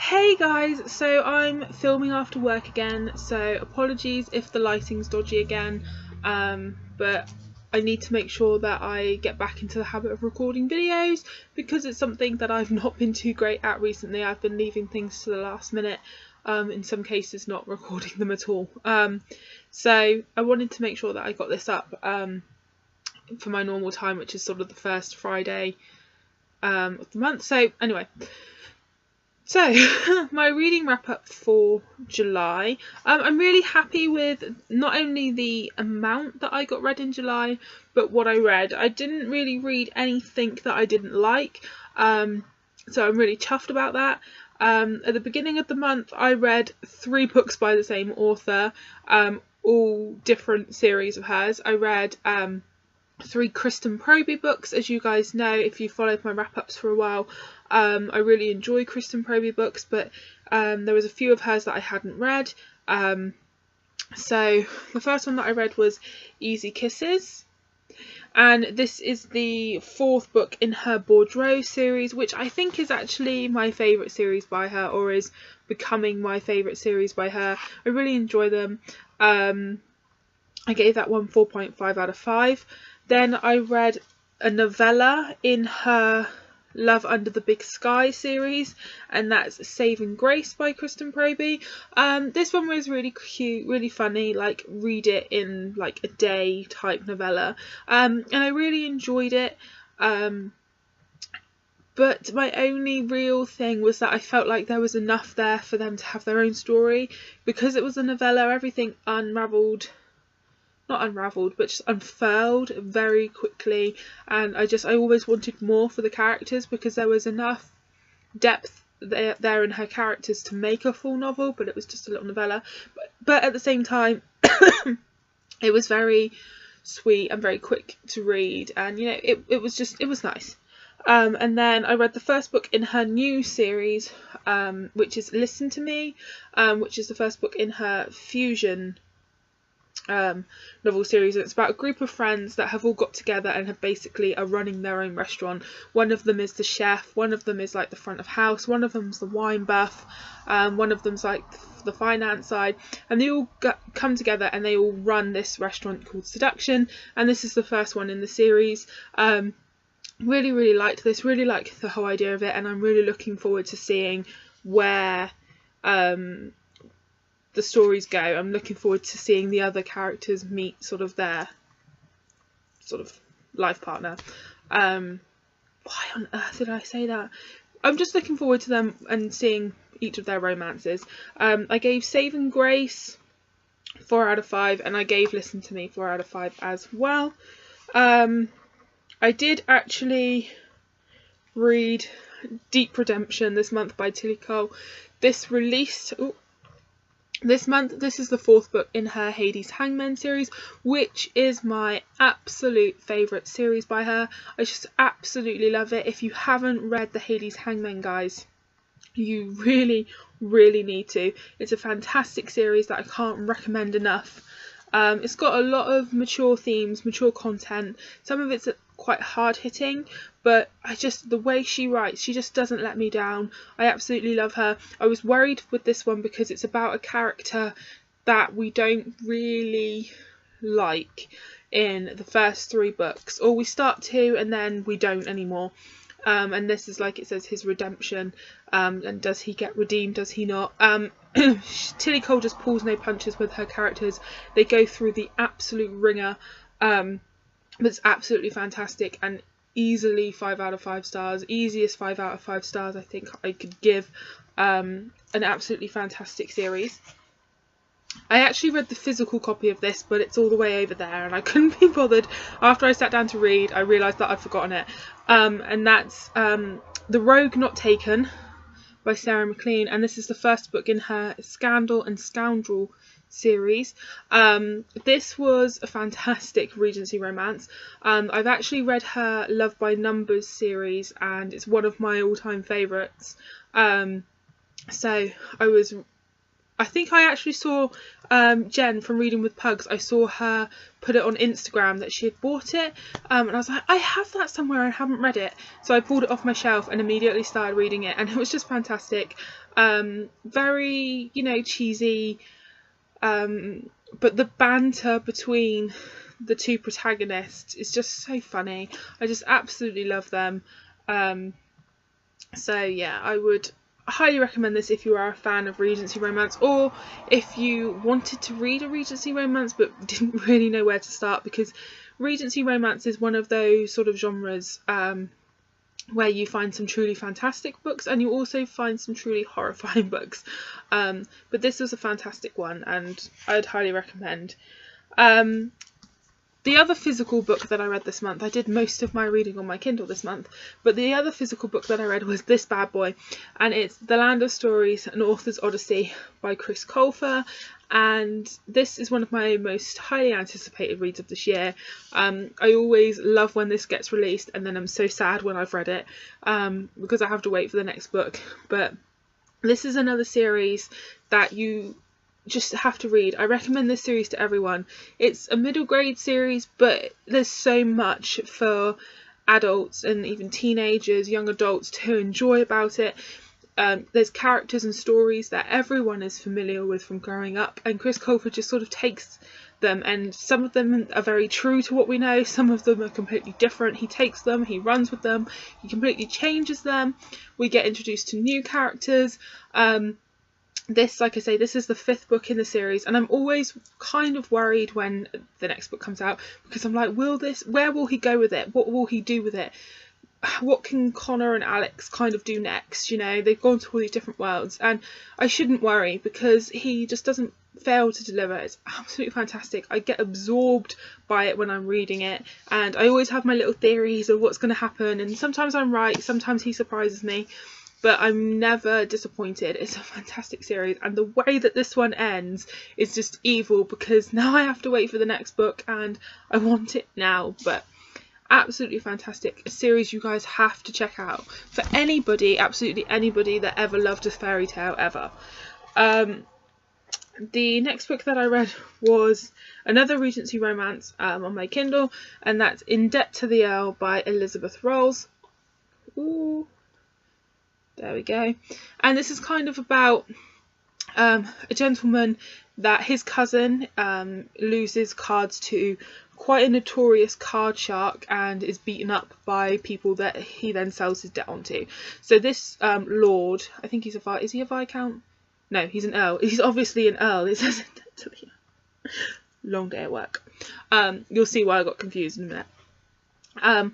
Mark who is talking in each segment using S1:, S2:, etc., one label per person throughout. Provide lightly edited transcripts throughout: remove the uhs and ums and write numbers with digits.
S1: Hey guys, so I'm filming after work again, so apologies if the lighting's dodgy again, but I need to make sure that I get back into the habit of recording videos because it's something that I've not been too great at recently. I've been leaving things to the last minute, in some cases not recording them at all. So I wanted to make sure that I got this up for my normal time, which is sort of the first Friday of the month. So anyway. So, my reading wrap up for July. I'm really happy with not only the amount that I got read in July, but what I read. I didn't really read anything that I didn't like, so I'm really chuffed about that. At the beginning of the month, I read 3 books by the same author, all different series of hers. I read 3 Kristen Proby books. As you guys know, if you followed my wrap-ups for a while, I really enjoy Kristen Proby books, but there was a few of hers that I hadn't read. So the first one that I read was Easy Kisses, and this is the 4th book in her Bordeaux series, which I think is actually my favourite series by her, or is becoming my favourite series by her. I really enjoy them. I gave that one 4.5 out of 5. Then I read a novella in her Love Under the Big Sky series, and that's Saving Grace by Kristen Proby. This one was really cute, really funny, like read it in like a day type novella, and I really enjoyed it. But my only real thing was that I felt like there was enough there for them to have their own story. Because it was a novella, everything not unravelled, but just unfurled very quickly, and I always wanted more for the characters, because there was enough depth there in her characters to make a full novel, but it was just a little novella. But at the same time, it was very sweet and very quick to read, and you know, it was nice. And then I read the first book in her new series, which is Listen to Me, which is the first book in her Fusion novel series. It's about a group of friends that have all got together and have basically are running their own restaurant. One of them is the chef, one of them is like the front of house, one of them's the wine buff, one of them's like the finance side, and they all come together and they all run this restaurant called Seduction, and this is the first one in the series. Really liked this, really like the whole idea of it, and I'm really looking forward to seeing where the stories go. I'm looking forward to seeing the other characters meet sort of their sort of life partner. Why on earth did I say that? I'm just looking forward to them and seeing each of their romances. I gave Saving Grace 4 out of 5, and I gave Listen to Me 4 out of 5 as well. I did actually read Deep Redemption this month by Tilly Cole. This released this month. This is the 4th book in her Hades Hangmen series, which is my absolute favourite series by her. I just absolutely love it. If you haven't read the Hades Hangmen, guys, you really need to. It's a fantastic series that I can't recommend enough. It's got a lot of mature themes, mature content. Some of it's quite hard hitting, but the way she writes, she just doesn't let me down. I absolutely love her. I was worried with this one because it's about a character that we don't really like in the first 3 books, or we start to and then we don't anymore. And this is, like it says, his redemption, and does he get redeemed, does he not? Tilly Cole just pulls no punches with her characters. They go through the absolute ringer, but it's absolutely fantastic, and easily 5 out of 5 stars, easiest 5 out of 5 stars I think I could give. An absolutely fantastic series. I actually read the physical copy of this, but it's all the way over there, and I couldn't be bothered. After I sat down to read, I realised that I'd forgotten it. And that's The Rogue Not Taken by Sarah McLean, and this is the first book in her Scandal and Scoundrel series. This was a fantastic Regency romance. I've actually read her Love by Numbers series, and it's one of my all-time favourites. So I was I think I actually saw Jen from Reading with Pugs, I saw her put it on Instagram that she had bought it, and I was like, I have that somewhere, I haven't read it. So I pulled it off my shelf and immediately started reading it, and it was just fantastic. Very, you know, cheesy, but the banter between the two protagonists is just so funny. I just absolutely love them. So yeah, I would highly recommend this if you are a fan of Regency romance, or if you wanted to read a Regency romance but didn't really know where to start, because Regency romance is one of those sort of genres where you find some truly fantastic books and you also find some truly horrifying books, but this was a fantastic one and I'd highly recommend. The other physical book that I read this month, I did most of my reading on my Kindle this month, but the other physical book that I read was this bad boy, and it's The Land of Stories, An Author's Odyssey by Chris Colfer, and this is one of my most highly anticipated reads of this year. I always love when this gets released, and then I'm so sad when I've read it, because I have to wait for the next book. But this is another series that you just have to read. I recommend this series to everyone. It's a middle grade series, but there's so much for adults and even teenagers, young adults to enjoy about it. There's characters and stories that everyone is familiar with from growing up, and Chris Colfer just sort of takes them, and some of them are very true to what we know, some of them are completely different. He takes them, he runs with them, he completely changes them. We get introduced to new characters. This, like I say, this is the 5th book in the series, and I'm always kind of worried when the next book comes out, because I'm like, where will he go with it? What will he do with it? What can Connor and Alex kind of do next? You know, they've gone to all these different worlds, and I shouldn't worry because he just doesn't fail to deliver. It's absolutely fantastic. I get absorbed by it when I'm reading it, and I always have my little theories of what's going to happen, and sometimes I'm right, sometimes he surprises me. But I'm never disappointed. It's a fantastic series, and the way that this one ends is just evil, because now I have to wait for the next book and I want it now. But absolutely fantastic. A series you guys have to check out for anybody, absolutely anybody that ever loved a fairy tale ever. The next book that I read was another Regency romance on my Kindle, and that's In Debt to the Earl by Elizabeth Rolls. Ooh. There we go. And this is kind of about a gentleman that his cousin loses cards to quite a notorious card shark and is beaten up by people that he then sells his debt onto. So this lord, I think he's is he a Viscount? No, he's an Earl. He's obviously an Earl. It says long day at work. You'll see why I got confused in a minute.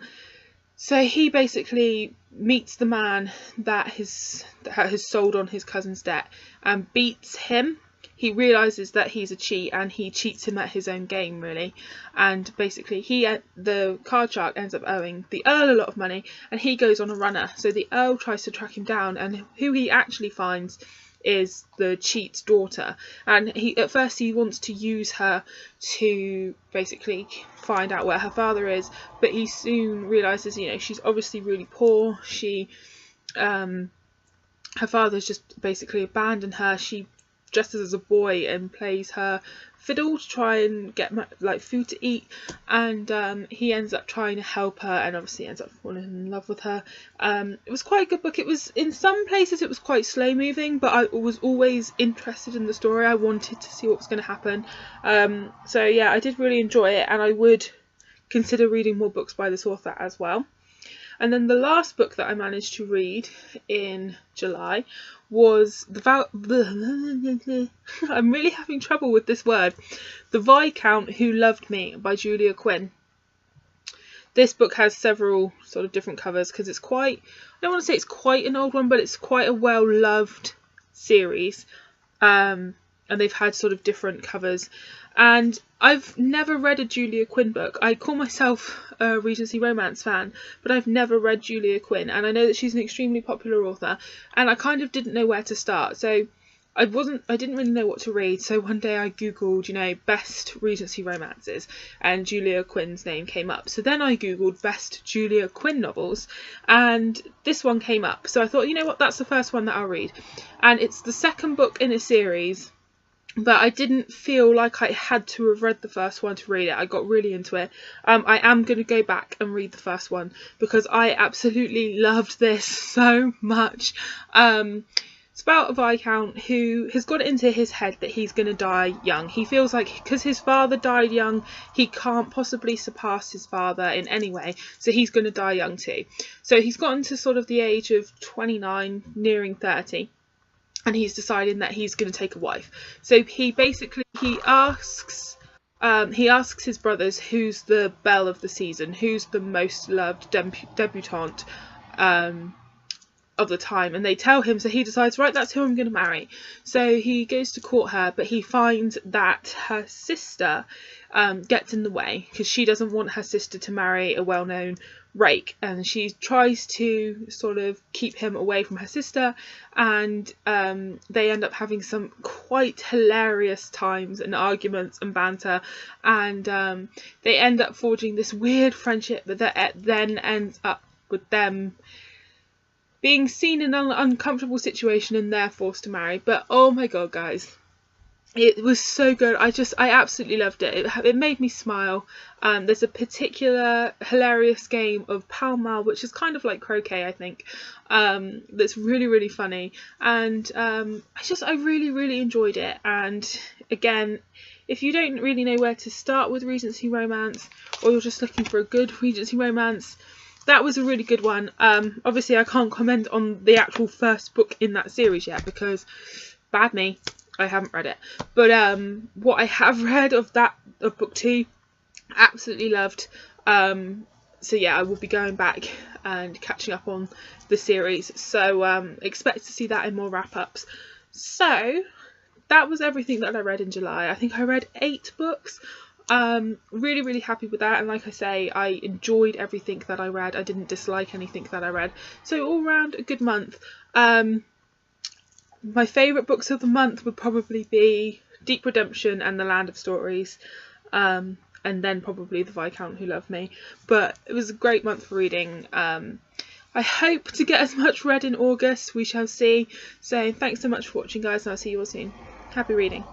S1: So he basically meets the man that has sold on his cousin's debt and beats him. He realises that he's a cheat and he cheats him at his own game, really. And basically the card shark ends up owing the Earl a lot of money, and he goes on a runner. So the Earl tries to track him down, and who he actually finds is the cheat's daughter, and at first he wants to use her to basically find out where her father is, but he soon realizes, you know, she's obviously really poor. Her father's just basically abandoned her. She dresses as a boy and plays her fiddle to try and get like food to eat, and he ends up trying to help her and obviously ends up falling in love with her. It was quite a good book. It was, in some places it was quite slow moving, but I was always interested in the story. I wanted to see what was going to happen. So yeah, I did really enjoy it, and I would consider reading more books by this author as well. And then the last book that I managed to read in July was I'm really having trouble with this word. The Viscount Who Loved Me by Julia Quinn. This book has several sort of different covers because it's quite, I don't want to say it's quite an old one, but it's quite a well-loved series. And they've had sort of different covers. And I've never read a Julia Quinn book. I call myself a Regency romance fan, but I've never read Julia Quinn, and I know that she's an extremely popular author, and I kind of didn't know where to start. So I didn't really know what to read, so one day I googled, you know, best Regency romances, and Julia Quinn's name came up. So then I googled best Julia Quinn novels, and this one came up. So I thought, you know what, that's the first one that I'll read. And it's the second book in a series, but I didn't feel like I had to have read the first one to read it. I got really into it. I am going to go back and read the first one because I absolutely loved this so much. It's about a Viscount who has got it into his head that he's going to die young. He feels like because his father died young, he can't possibly surpass his father in any way, so he's going to die young too. So he's gotten to sort of the age of 29, nearing 30. And he's deciding that he's going to take a wife. So he asks his brothers who's the belle of the season, who's the most loved debutante of the time, and they tell him. So he decides, right, that's who I'm going to marry. So he goes to court her, but he finds that her sister gets in the way because she doesn't want her sister to marry a well-known rake, and she tries to sort of keep him away from her sister, and they end up having some quite hilarious times and arguments and banter, and they end up forging this weird friendship that then ends up with them being seen in an uncomfortable situation and they're forced to marry. But oh my god, guys, it was so good. I absolutely loved it. It made me smile. There's a particular hilarious game of Pall Mall, which is kind of like croquet, I think, that's really, really funny. And I really enjoyed it. And again, if you don't really know where to start with Regency romance, or you're just looking for a good Regency romance, that was a really good one. Obviously I can't comment on the actual first book in that series yet because, bad me, I haven't read it. But what I have read of book 2, absolutely loved. So yeah, I will be going back and catching up on the series. So expect to see that in more wrap-ups. So that was everything that I read in July. I think I read 8 books. Really happy with that, and like I say, I enjoyed everything that I read. I didn't dislike anything that I read, so all round a good month. My favourite books of the month would probably be Deep Redemption and The Land of Stories, and then probably The Viscount Who Loved Me. But it was a great month for reading. I hope to get as much read in August, we shall see. So thanks so much for watching, guys, and I'll see you all soon. Happy reading.